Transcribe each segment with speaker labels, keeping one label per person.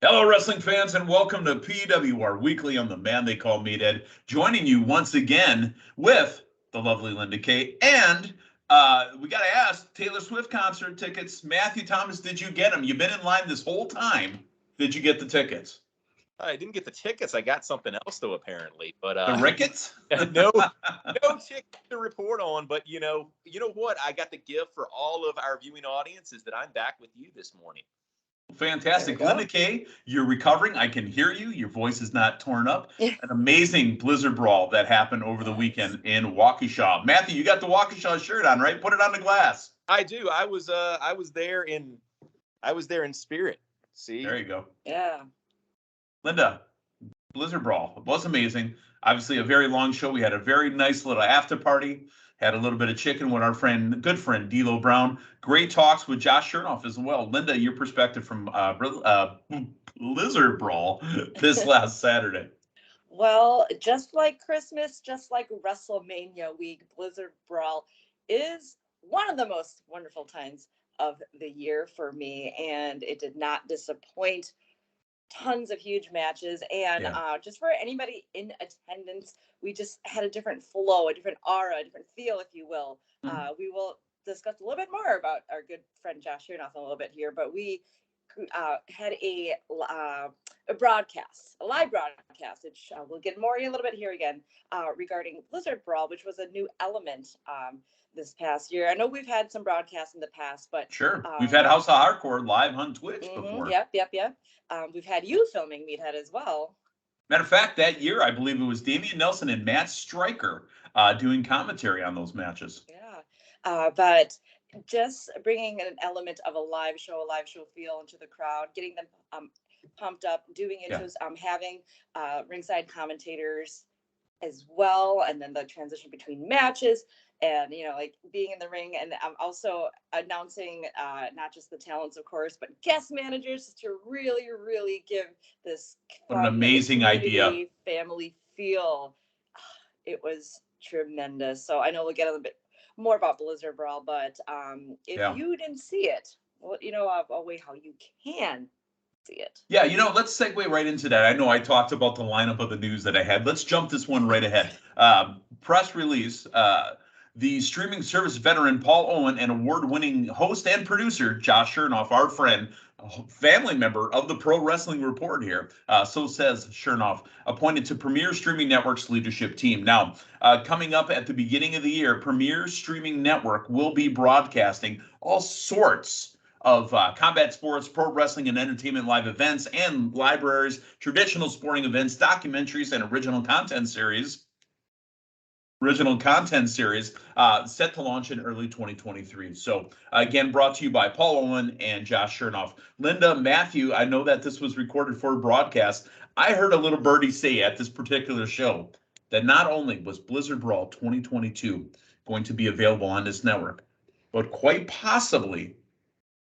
Speaker 1: Hello, wrestling fans, and welcome to PWR Weekly on the Man They Call Meathead. Joining you once again with the lovely Linda Kate. And we got to ask, Taylor Swift concert tickets. Matthew Thomas, did you get them? You've been in line this whole time. Did you get the tickets?
Speaker 2: I didn't get the tickets. I got something else, though, apparently. But
Speaker 1: The rickets?
Speaker 2: no ticket to report on. But you know what? I got the gift for all of our viewing audiences that I'm back with you this morning.
Speaker 1: Fantastic. Linda Kay, you're recovering. I can hear you. Your voice is not torn up. An amazing Blizzard Brawl that happened over the weekend in Waukesha. Matthew, you got the Waukesha shirt on, right? Put it on the glass.
Speaker 2: I do. I was there in spirit. See?
Speaker 1: There you go.
Speaker 3: Yeah.
Speaker 1: Linda, Blizzard Brawl. It was amazing. Obviously, a very long show. We had a very nice little after party. Had a little bit of chicken with our good friend, D'Lo Brown. Great talks with Josh Chernoff as well. Linda, your perspective from Blizzard Brawl this last Saturday.
Speaker 3: Well, just like Christmas, just like WrestleMania week, Blizzard Brawl is one of the most wonderful times of the year for me, and it did not disappoint. Tons of huge matches, and just for anybody in attendance, we just had a different flow, a different aura, a different feel, if you will. We will discuss a little bit more about our good friend Josh Chernoff in a little bit here, but we had a broadcast, a live broadcast, which we'll get more in a little bit here again, regarding Blizzard Brawl, which was a new element this past year. I know we've had some broadcasts in the past, but
Speaker 1: sure, we've had House of Hardcore live on Twitch before.
Speaker 3: Yep. We've had you filming Meathead as well.
Speaker 1: Matter of fact, that year, I believe it was Damian Nelson and Matt Stryker doing commentary on those matches.
Speaker 3: Yeah, but just bringing an element of a live show feel into the crowd, getting them pumped up, doing intros, having ringside commentators as well, and then the transition between matches. And, like being in the ring, and I'm also announcing not just the talents, of course, but guest managers to really, really give this
Speaker 1: what an amazing idea,
Speaker 3: family feel. It was tremendous. So I know we'll get a little bit more about Blizzard Brawl, but if you didn't see it, well, a way how you can see it.
Speaker 1: Yeah, let's segue right into that. I know I talked about the lineup of the news that I had. Let's jump this one right ahead. Press release. The streaming service veteran Paul Owen and award-winning host and producer Josh Chernoff, our friend, family member of the Pro Wrestling Report here, so says Chernoff, appointed to Premier Streaming Network's leadership team. Now, coming up at the beginning of the year, Premier Streaming Network will be broadcasting all sorts of combat sports, pro wrestling, and entertainment live events, and libraries, traditional sporting events, documentaries, and original content series set to launch in early 2023. So again, brought to you by Paul Owen and Josh Chernoff. Linda, Matthew, I know that this was recorded for a broadcast. I heard a little birdie say at this particular show that not only was Blizzard Brawl 2022 going to be available on this network, but quite possibly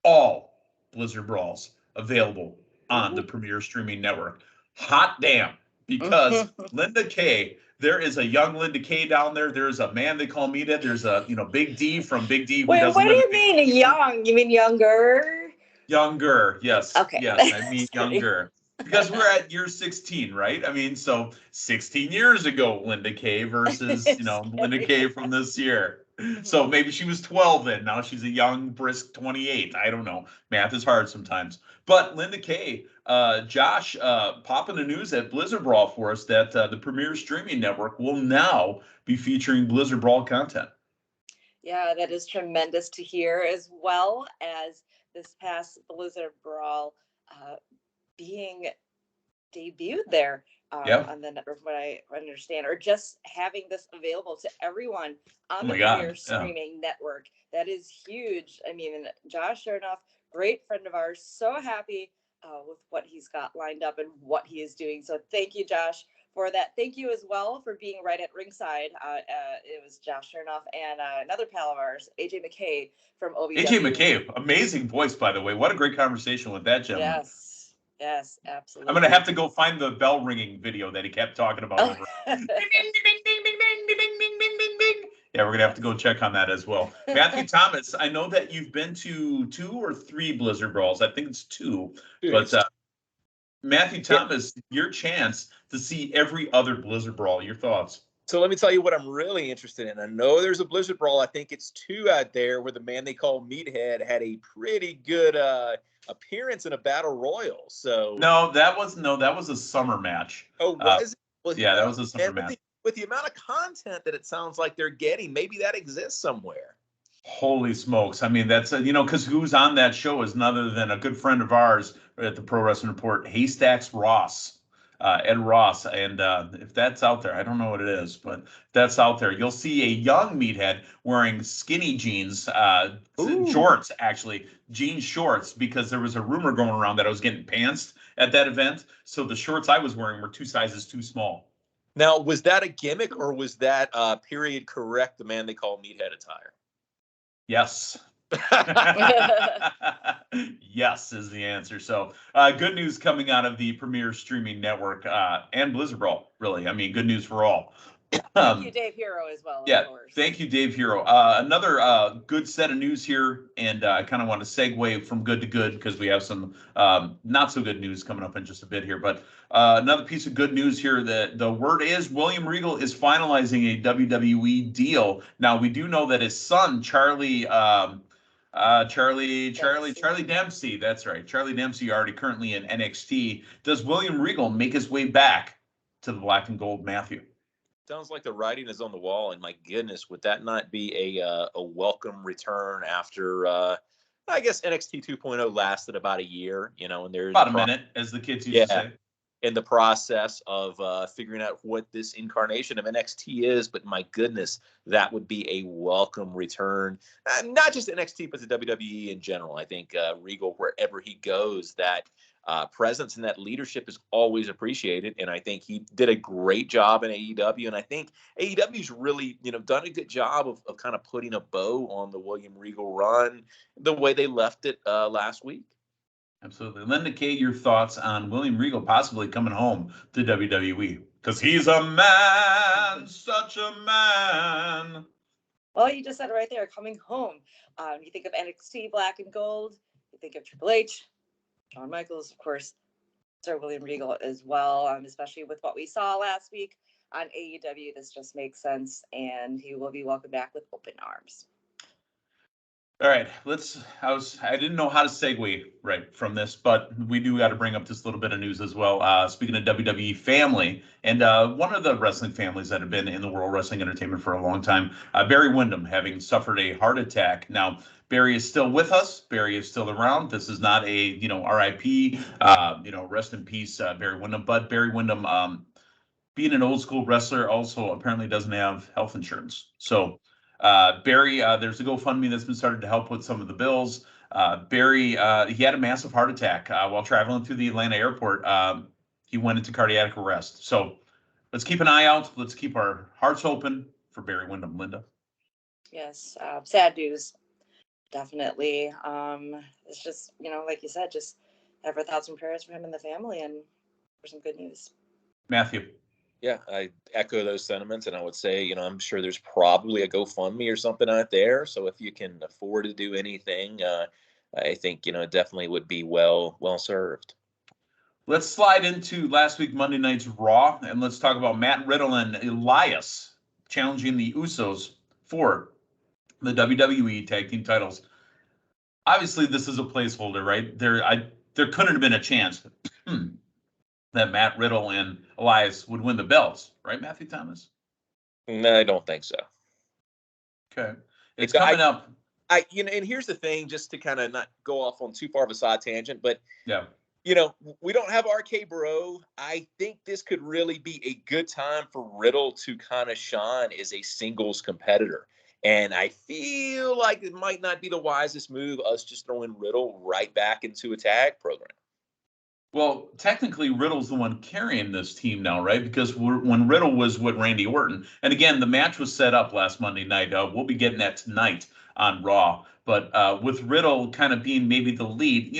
Speaker 1: all Blizzard Brawls available on the Premier Streaming Network. Hot damn, because Linda Kay, there is a young Linda Kay down there. There's a Man They Call Meathead. There's a Big D from Big D.
Speaker 3: Wait, what do you mean young? You mean younger?
Speaker 1: Younger, yes.
Speaker 3: Okay.
Speaker 1: Yes, I mean younger. Because we're at year 16, right? I mean, so 16 years ago, Linda Kay versus, Linda Kay from this year. So maybe she was 12 then. Now she's a young, brisk 28. I don't know. Math is hard sometimes. But Linda Kay, Josh, popping the news at Blizzard Brawl for us that the Premier Streaming Network will now be featuring Blizzard Brawl content.
Speaker 3: Yeah, that is tremendous to hear, as well as this past Blizzard Brawl being debuted there on the network, what I understand, or just having this available to everyone on the Premier Streaming Network. That is huge. I mean, Josh Chernoff, great friend of ours, so happy with what he's got lined up and what he is doing. So thank you, Josh, for that. Thank you as well for being right at ringside. It was Josh Chernoff and another pal of ours, AJ McKay from OVW.
Speaker 1: AJ McKay, amazing voice, by the way. What a great conversation with that gentleman.
Speaker 3: Yes, absolutely.
Speaker 1: I'm going to have to go find the bell ringing video that he kept talking about. Yeah, we're going to have to go check on that as well. Matthew Thomas, I know that you've been to 2 or 3 Blizzard Brawls. I think it's 2. But Matthew Thomas, your chance to see every other Blizzard Brawl. Your thoughts?
Speaker 2: So let me tell you what I'm really interested in. I know there's a Blizzard Brawl. I think it's 2 out there where the man they call Meathead had a pretty good appearance in a battle royal. So
Speaker 1: that was a summer match.
Speaker 2: Oh, was it? Well,
Speaker 1: yeah, that was a summer match.
Speaker 2: With the amount of content that it sounds like they're getting, maybe that exists somewhere.
Speaker 1: Holy smokes. I mean, that's, because who's on that show is none other than a good friend of ours at the Pro Wrestling Report, Haystacks Ross. Ed Ross, and if that's out there, I don't know what it is, but if that's out there, you'll see a young Meathead wearing skinny jeans, shorts, actually, jean shorts, because there was a rumor going around that I was getting pantsed at that event, so the shorts I was wearing were 2 sizes too small.
Speaker 2: Now, was that a gimmick, or was that period correct, the man they call Meathead attire?
Speaker 1: Yes. Yes is the answer. So good news coming out of the premier streaming network and Blizzard Brawl, really. I mean, good news for all.
Speaker 3: Thank you, Dave Hero, as well.
Speaker 1: Yeah,
Speaker 3: of course.
Speaker 1: Thank you, Dave Hero. Another good set of news here, and I kind of want to segue from good to good because we have some not so good news coming up in just a bit here. But another piece of good news here, that the word is William Regal is finalizing a WWE deal. Now, we do know that his son, Charlie Dempsey, that's right. Charlie Dempsey, already currently in NXT. Does William Regal make his way back to the black and gold, Matthew?
Speaker 2: Sounds like the writing is on the wall, and my goodness, would that not be a welcome return after I guess NXT 2.0 lasted about a year, and there's
Speaker 1: about a minute, as the kids used to say.
Speaker 2: In the process of figuring out what this incarnation of NXT is, but my goodness, that would be a welcome return. Not just NXT, but the WWE in general. I think Regal, wherever he goes, that presence and that leadership is always appreciated. And I think he did a great job in AEW. And I think AEW's really, done a good job of kind of putting a bow on the William Regal run the way they left it last week.
Speaker 1: Absolutely. Linda K., your thoughts on William Regal possibly coming home to WWE? Because he's a man, such a man.
Speaker 3: Well, you just said it right there, coming home. You think of NXT Black and Gold, you think of Triple H, Shawn Michaels, of course, Sir William Regal as well, especially with what we saw last week on AEW. This just makes sense, and he will be welcomed back with open arms.
Speaker 1: All right, I didn't know how to segue right from this, but we do got to bring up this little bit of news as well. Speaking of WWE family, and one of the wrestling families that have been in the World Wrestling Entertainment for a long time, Barry Windham, having suffered a heart attack. Now, Barry is still with us. Barry is still around. This is not a, RIP, rest in peace, Barry Windham. But Barry Windham, being an old school wrestler, also apparently doesn't have health insurance. So Barry, there's a GoFundMe that's been started to help with some of the bills. Barry, he had a massive heart attack while traveling through the Atlanta airport. He went into cardiac arrest. So let's keep an eye out. Let's keep our hearts open for Barry Windham. Linda.
Speaker 3: Yes, sad news. Definitely. It's just, like you said, just have our thoughts and prayers for him and the family, and for some good news.
Speaker 1: Matthew.
Speaker 2: Yeah, I echo those sentiments, and I would say, I'm sure there's probably a GoFundMe or something out there. So if you can afford to do anything, I think, it definitely would be well served.
Speaker 1: Let's slide into last week, Monday night's Raw, and let's talk about Matt Riddle and Elias challenging the Usos for the WWE Tag Team titles. Obviously, this is a placeholder, right? There couldn't have been a chance that Matt Riddle and Elias would win the belts, right, Matthew Thomas?
Speaker 2: No, I don't think so.
Speaker 1: Okay. It's coming up.
Speaker 2: And here's the thing, just to kind of not go off on too far of a side tangent, but
Speaker 1: yeah,
Speaker 2: we don't have RK Bro. I think this could really be a good time for Riddle to kind of shine as a singles competitor. And I feel like it might not be the wisest move, us just throwing Riddle right back into a tag program.
Speaker 1: Well, technically, Riddle's the one carrying this team now, right? Because when Riddle was with Randy Orton, and again, the match was set up last Monday night. We'll be getting that tonight on Raw. But with Riddle kind of being maybe the lead,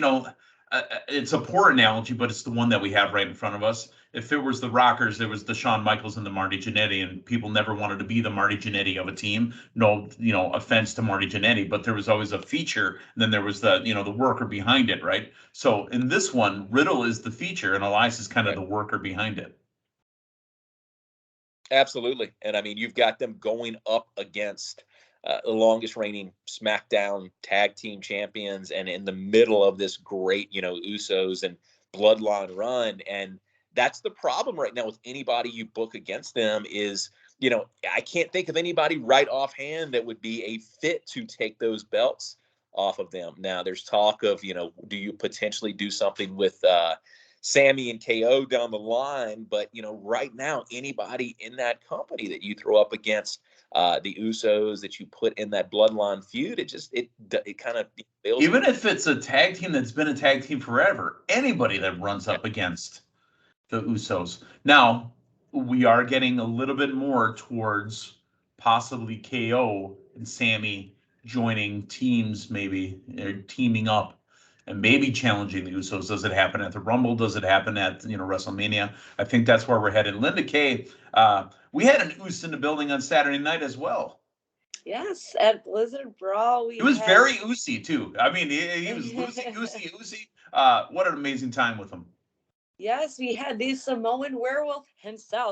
Speaker 1: it's a poor analogy, but it's the one that we have right in front of us. if it was the Rockers, there was the Shawn Michaels and the Marty Jannetty, and people never wanted to be the Marty Jannetty of a team. No, offense to Marty Jannetty, but there was always a feature, and then there was the worker behind it, right? So in this one, Riddle is the feature, and Elias is kind of the worker behind it.
Speaker 2: Absolutely. And I mean, you've got them going up against the longest reigning SmackDown tag team champions, and in the middle of this great, Usos and Bloodline run. And that's the problem right now with anybody you book against them is, I can't think of anybody right offhand that would be a fit to take those belts off of them. Now there's talk of, do you potentially do something with Sammy and KO down the line? But, right now, anybody in that company that you throw up against the Usos, that you put in that Bloodline feud, it kind of fails.
Speaker 1: Even if it's a tag team that's been a tag team forever, anybody that runs up against the Usos. Now, we are getting a little bit more towards possibly KO and Sammy joining teams, maybe, or teaming up and maybe challenging the Usos. Does it happen at the Rumble? Does it happen at WrestleMania? I think that's where we're headed. Linda Kay, we had an Us in the building on Saturday night as well.
Speaker 3: Yes, at Blizzard Brawl,
Speaker 1: He was very Usy too. I mean, he was Usy. What an amazing time with him.
Speaker 3: Yes, we had the Samoan werewolf himself,